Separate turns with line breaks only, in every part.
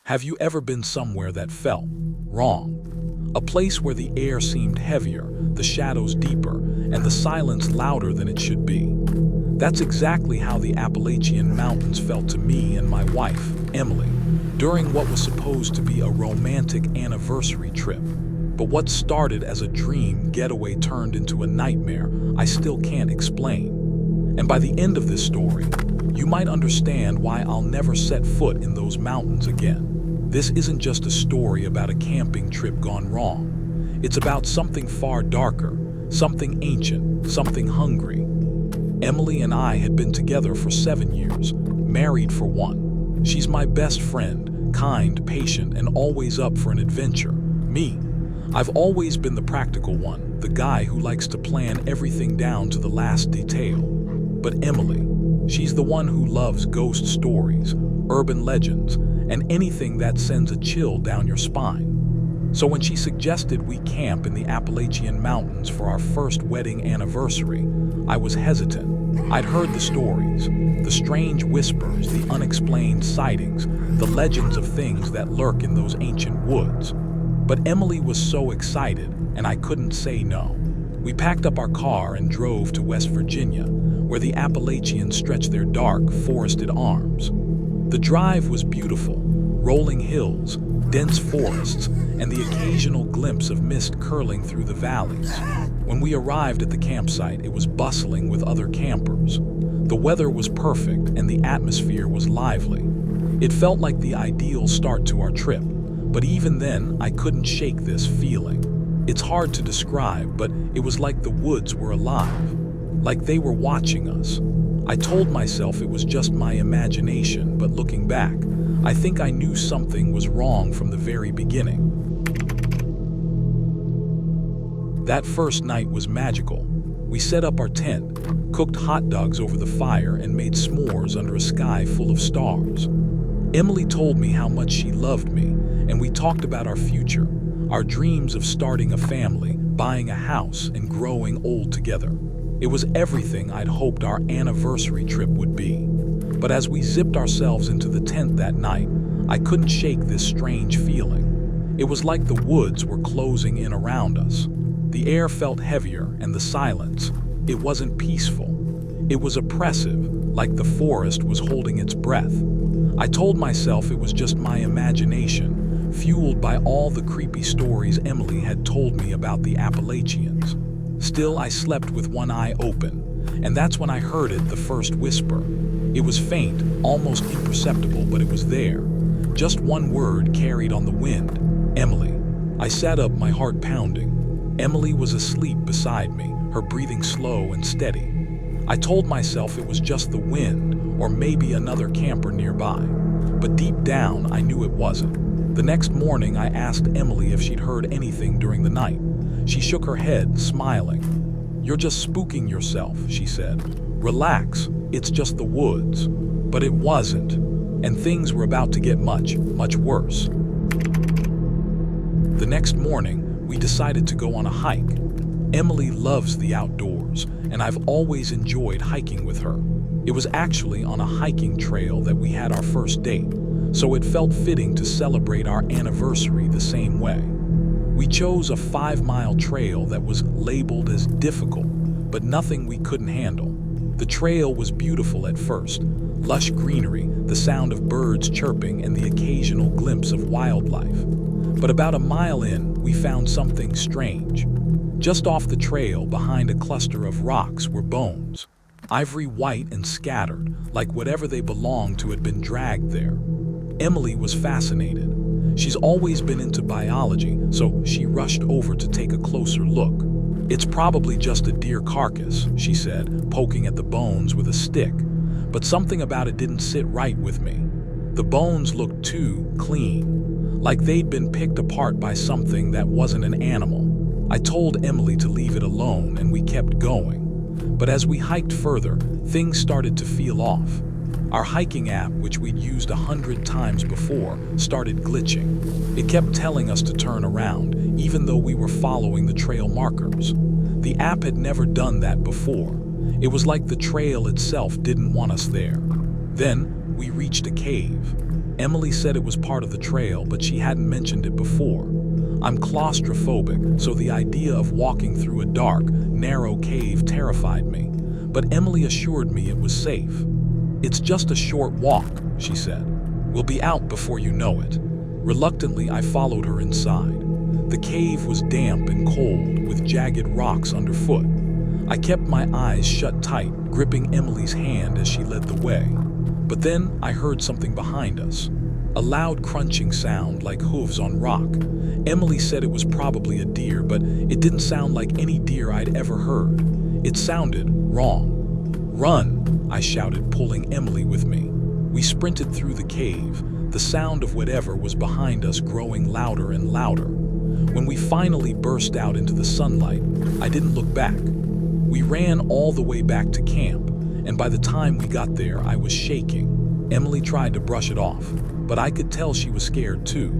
Have you ever been somewhere that felt wrong? A place where the air seemed heavier, the shadows deeper, and the silence louder than it should be. That's exactly how the Appalachian Mountains felt to me and my wife, Emily, during what was supposed to be a romantic anniversary trip. But what started as a dream getaway turned into a nightmare I still can't explain. And by the end of this story, you might understand why I'll never set foot in those mountains again. This isn't just a story about a camping trip gone wrong. It's about something far darker, something ancient, something hungry. Emily and I had been together for 7 years, married for 1. She's my best friend, kind, patient, and always up for an adventure. Me, I've always been the practical one, the guy who likes to plan everything down to the last detail. But Emily, she's the one who loves ghost stories, urban legends, and anything that sends a chill down your spine. So when she suggested we camp in the Appalachian Mountains for our first wedding anniversary, I was hesitant. I'd heard the stories, the strange whispers, the unexplained sightings, the legends of things that lurk in those ancient woods. But Emily was so excited, and I couldn't say no. We packed up our car and drove to West Virginia, where the Appalachians stretch their dark, forested arms. The drive was beautiful, rolling hills, dense forests, and the occasional glimpse of mist curling through the valleys. When we arrived at the campsite, it was bustling with other campers. The weather was perfect and the atmosphere was lively. It felt like the ideal start to our trip, but even then, I couldn't shake this feeling. It's hard to describe, but it was like the woods were alive, like they were watching us. I told myself it was just my imagination, but looking back, I think I knew something was wrong from the very beginning. That first night was magical. We set up our tent, cooked hot dogs over the fire, and made s'mores under a sky full of stars. Emily told me how much she loved me, and we talked about our future, our dreams of starting a family, buying a house, and growing old together. It was everything I'd hoped our anniversary trip would be. But as we zipped ourselves into the tent that night, I couldn't shake this strange feeling. It was like the woods were closing in around us. The air felt heavier, and the silence, it wasn't peaceful. It was oppressive, like the forest was holding its breath. I told myself it was just my imagination, fueled by all the creepy stories Emily had told me about the Appalachians. Still, I slept with one eye open, and that's when I heard it, the first whisper. It was faint, almost imperceptible, but it was there. Just one word carried on the wind. Emily. I sat up, my heart pounding. Emily was asleep beside me, her breathing slow and steady. I told myself it was just the wind, or maybe another camper nearby. But deep down, I knew it wasn't. The next morning, I asked Emily if she'd heard anything during the night. She shook her head, smiling. "You're just spooking yourself," she said. "Relax, it's just the woods." But it wasn't, and things were about to get much, much worse. The next morning, we decided to go on a hike. Emily loves the outdoors, and I've always enjoyed hiking with her. It was actually on a hiking trail that we had our first date, so it felt fitting to celebrate our anniversary the same way. We chose a 5-mile trail that was labeled as difficult, but nothing we couldn't handle. The trail was beautiful at first, lush greenery, the sound of birds chirping, and the occasional glimpse of wildlife. But about a mile in, we found something strange. Just off the trail, behind a cluster of rocks, were bones. Ivory white and scattered, like whatever they belonged to had been dragged there. Emily was fascinated. She's always been into biology, so she rushed over to take a closer look. "It's probably just a deer carcass," she said, poking at the bones with a stick. But something about it didn't sit right with me. The bones looked too clean, like they'd been picked apart by something that wasn't an animal. I told Emily to leave it alone, and we kept going. But as we hiked further, things started to feel off. Our hiking app, which we'd used 100 times before, started glitching. It kept telling us to turn around, even though we were following the trail markers. The app had never done that before. It was like the trail itself didn't want us there. Then we reached a cave. Emily said it was part of the trail, but she hadn't mentioned it before. I'm claustrophobic, so the idea of walking through a dark, narrow cave terrified me. But Emily assured me it was safe. "It's just a short walk," she said. "We'll be out before you know it." Reluctantly, I followed her inside. The cave was damp and cold, with jagged rocks underfoot. I kept my eyes shut tight, gripping Emily's hand as she led the way. But then I heard something behind us. A loud crunching sound like hooves on rock. Emily said it was probably a deer, but it didn't sound like any deer I'd ever heard. It sounded wrong. "Run!" I shouted, pulling Emily with me. We sprinted through the cave, the sound of whatever was behind us growing louder and louder. When we finally burst out into the sunlight, I didn't look back. We ran all the way back to camp, and by the time we got there, I was shaking. Emily tried to brush it off, but I could tell she was scared too.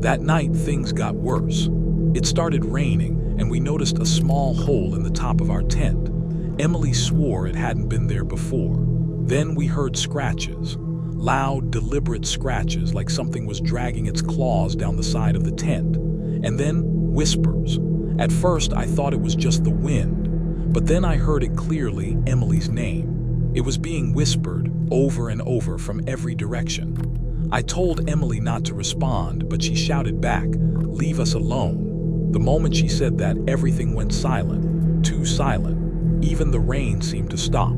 That night, things got worse. It started raining, and we noticed a small hole in the top of our tent. Emily swore it hadn't been there before. Then we heard scratches. Loud, deliberate scratches like something was dragging its claws down the side of the tent. And then whispers. At first, I thought it was just the wind, but then I heard it clearly, Emily's name. It was being whispered over and over from every direction. I told Emily not to respond, but she shouted back, "Leave us alone." The moment she said that, everything went silent, too silent. Even the rain seemed to stop.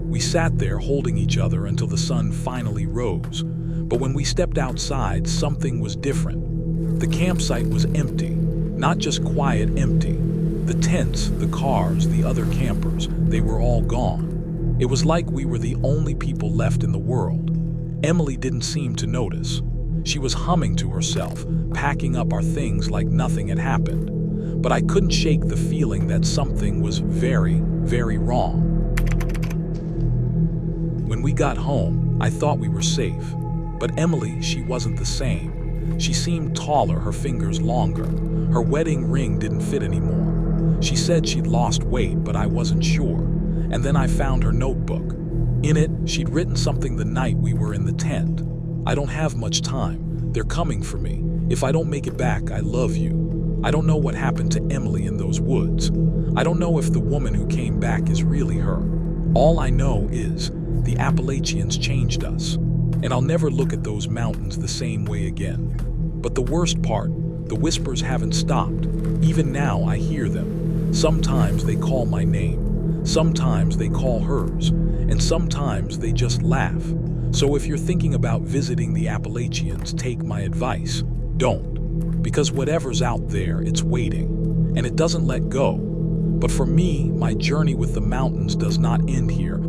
We sat there holding each other until the sun finally rose. But when we stepped outside, something was different. The campsite was empty, not just quiet empty. The tents, the cars, the other campers, they were all gone. It was like we were the only people left in the world. Emily didn't seem to notice. She was humming to herself, packing up our things like nothing had happened. But I couldn't shake the feeling that something was very, very wrong. When we got home, I thought we were safe. But Emily, she wasn't the same. She seemed taller, her fingers longer. Her wedding ring didn't fit anymore. She said she'd lost weight, but I wasn't sure. And then I found her notebook. In it, she'd written something the night we were in the tent. "I don't have much time. They're coming for me. If I don't make it back, I love you." I don't know what happened to Emily in those woods. I don't know if the woman who came back is really her. All I know is the Appalachians changed us, and I'll never look at those mountains the same way again. But the worst part, the whispers haven't stopped. Even now I hear them. Sometimes they call my name. Sometimes they call hers, and sometimes they just laugh. So if you're thinking about visiting the Appalachians, take my advice. Don't. Because whatever's out there, it's waiting, and it doesn't let go. But for me, my journey with the mountains does not end here.